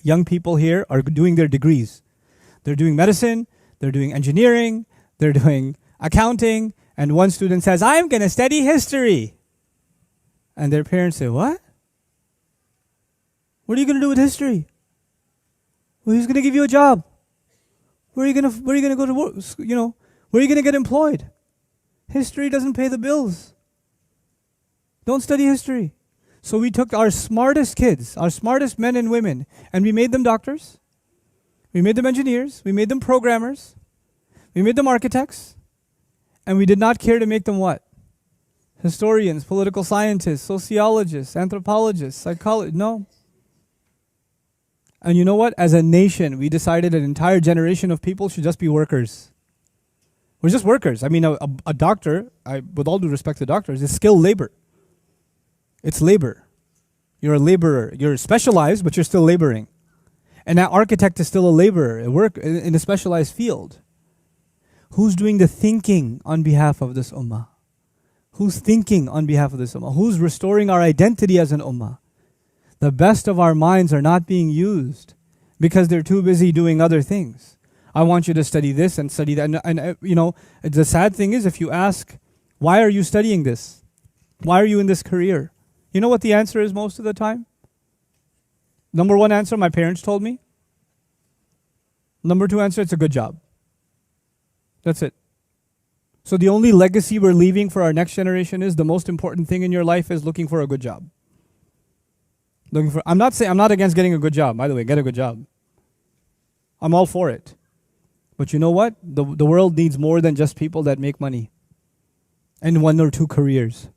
Young people here are doing their degrees. They're doing medicine, they're doing engineering, they're doing accounting, and one student says, I'm going to study history. And their parents say, what? What are you going to do with history? Well, who's going to give you a job? Where are you going to go to work? You know, where are you going to get employed? History doesn't pay the bills. Don't study history. So we took our smartest kids, our smartest men and women, and we made them doctors. We made them engineers. We made them programmers. We made them architects. And we did not care to make them what? Historians, political scientists, sociologists, anthropologists, psychologists. No. And you know what? As a nation, we decided an entire generation of people should just be workers. We're just workers. I mean, a doctor, with all due respect to doctors, is skilled labor. It's labor. You're a laborer. You're specialized, but you're still laboring. And an architect is still a laborer, a work in a specialized field. Who's doing the thinking on behalf of this ummah? Who's thinking on behalf of this ummah? Who's restoring our identity as an ummah? The best of our minds are not being used because they're too busy doing other things. I want you to study this and study that. And you know, the sad thing is, if you ask, why are you studying this? Why are you in this career? You know what the answer is most of the time? Number one answer, my parents told me. Number two answer, it's a good job. That's it. So the only legacy we're leaving for our next generation is the most important thing in your life is looking for a good job. I'm not against getting a good job. By the way, get a good job. I'm all for it. But you know what? The world needs more than just people that make money and one or two careers.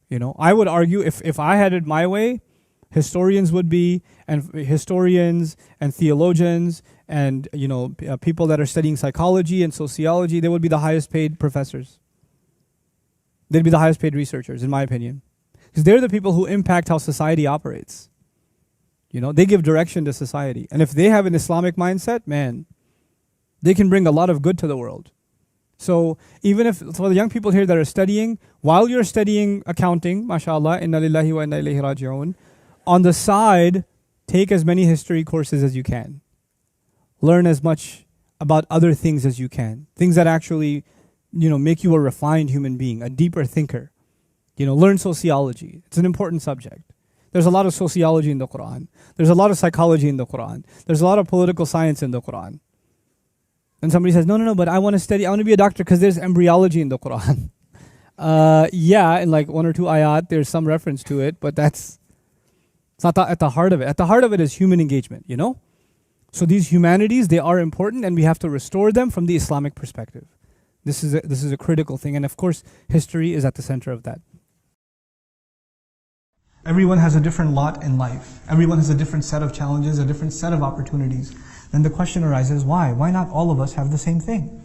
You know, I would argue if I had it my way, historians and theologians and people that are studying psychology and sociology, they would be the highest paid professors. They'd be the highest paid researchers, in my opinion. Because they're the people who impact how society operates. You know, they give direction to society. And if they have an Islamic mindset, man, they can bring a lot of good to the world. So even if, for the young people here that are studying, while you're studying accounting, mashallah, inna lillahi wa inna ilayhi raji'un, on the side, take as many history courses as you can. Learn as much about other things as you can. Things that actually, make you a refined human being, a deeper thinker. Learn sociology. It's an important subject. There's a lot of sociology in the Qur'an. There's a lot of psychology in the Qur'an. There's a lot of political science in the Qur'an. And somebody says, no, but I want to be a doctor because there's embryology in the Qur'an. Yeah, in like one or two ayat, there's some reference to it, but it's not at the heart of it. At the heart of it is human engagement, So these humanities, they are important and we have to restore them from the Islamic perspective. This is a critical thing, and of course, history is at the center of that. Everyone has a different lot in life. Everyone has a different set of challenges, a different set of opportunities. Then the question arises, why? Why not all of us have the same thing?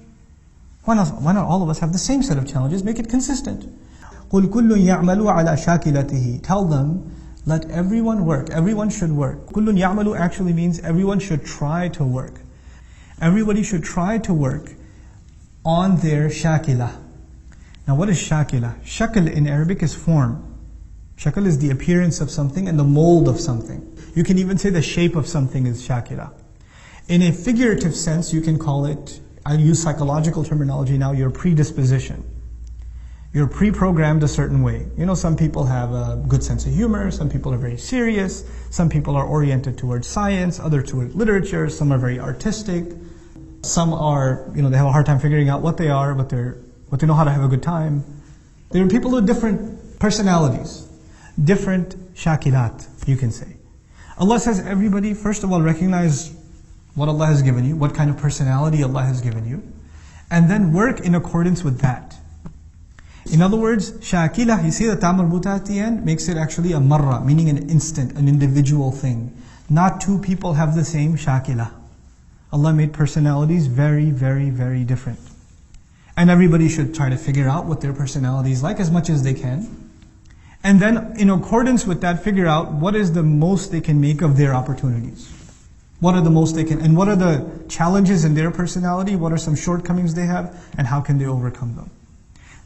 Why not all of us have the same set of challenges? Make it consistent. قُلْ كُلٌّ يَعْمَلُ عَلَى شَاكِلَتِهِ. Tell them, let everyone work. Everyone should work. كُلٌّ يَعْمَلُ actually means everyone should try to work. Everybody should try to work on their shakila. Now what is shakila? Shakl in Arabic is form. Shakl is the appearance of something and the mold of something. You can even say the shape of something is shakila. In a figurative sense, you can call it, I use psychological terminology now, your predisposition. You're pre-programmed a certain way. Some people have a good sense of humor, some people are very serious, some people are oriented towards science, others towards literature, some are very artistic, some are, they have a hard time figuring out what they are, but they know how to have a good time. There are people with different personalities, different shakilat, you can say. Allah says everybody, first of all, recognize what Allah has given you, what kind of personality Allah has given you, and then work in accordance with that. In other words, shakila, you see the ta marbuta at the end, makes it actually a marra, meaning an instant, an individual thing. Not two people have the same shakila. Allah made personalities very, very, very different. And everybody should try to figure out what their personality is like as much as they can. And then in accordance with that, figure out what is the most they can make of their opportunities. What are the most they can, and what are the challenges in their personality, what are some shortcomings they have, and how can they overcome them.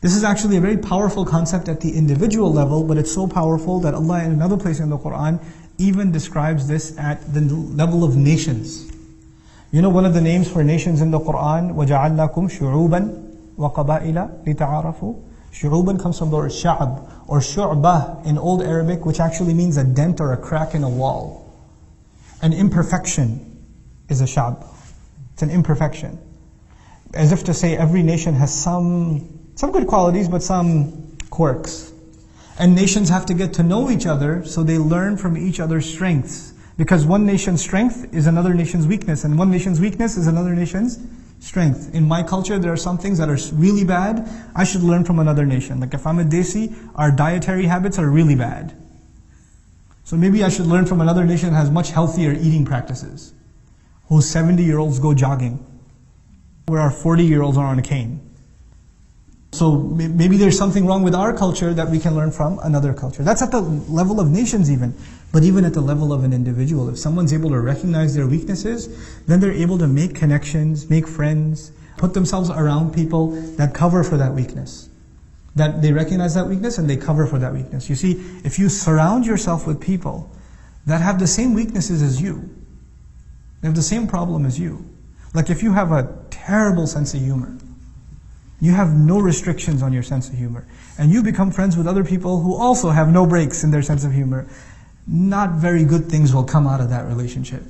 This is actually a very powerful concept at the individual level, but it's so powerful that Allah in another place in the Qur'an even describes this at the level of nations. You know one of the names for nations in the Qur'an, وَجَعَلْنَاكُمْ شُعُوبًا وَقَبَائِلَ لِتَعَارَفُوا. Shu'uban comes from the word sha'ab or shu'bah in Old Arabic, which actually means a dent or a crack in a wall. An imperfection is a sha'b. It's an imperfection. As if to say every nation has some good qualities, but some quirks. And nations have to get to know each other so they learn from each other's strengths. Because one nation's strength is another nation's weakness, and one nation's weakness is another nation's strength. In my culture, there are some things that are really bad. I should learn from another nation. Like if I'm a Desi, our dietary habits are really bad. So maybe I should learn from another nation that has much healthier eating practices, whose 70-year-olds go jogging, where our 40-year-olds are on a cane. So maybe there's something wrong with our culture that we can learn from another culture. That's at the level of nations even. But even at the level of an individual, if someone's able to recognize their weaknesses, then they're able to make connections, make friends, put themselves around people that cover for that weakness. That they recognize that weakness and they cover for that weakness. You see, if you surround yourself with people that have the same weaknesses as you, they have the same problem as you. Like if you have a terrible sense of humor, you have no restrictions on your sense of humor, and you become friends with other people who also have no breaks in their sense of humor, not very good things will come out of that relationship.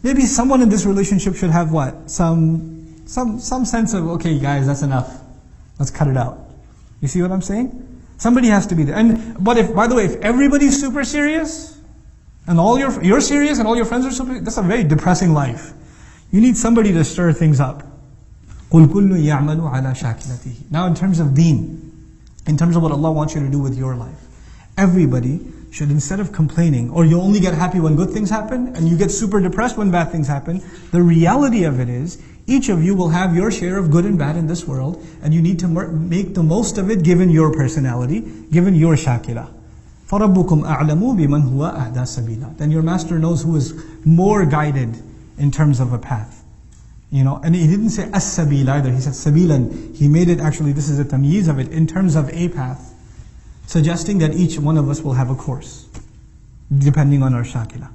Maybe someone in this relationship should have what? Some sense of, okay guys, that's enough. Let's cut it out. You see what I'm saying? Somebody has to be there. But if, by the way, if everybody's super serious, and you're serious and all your friends are super, that's a very depressing life. You need somebody to stir things up. قُلْ كُلٌّ يَعْمَلُ عَلَى شَاكِلَتِهِ. Now in terms of deen, in terms of what Allah wants you to do with your life, everybody should, instead of complaining, or you only get happy when good things happen, and you get super depressed when bad things happen, the reality of it is, each of you will have your share of good and bad in this world, and you need to make the most of it given your personality, given your shakila. فَرَبُّكُمْ أَعْلَمُ بِمَنْ هُوَ أَهْدَى سَبِيلًا. Then your master knows who is more guided in terms of a path. And he didn't say as-sabil either, he said sabilan. He made it actually, this is a tamyiz of it, in terms of a path, suggesting that each one of us will have a course, depending on our shakila.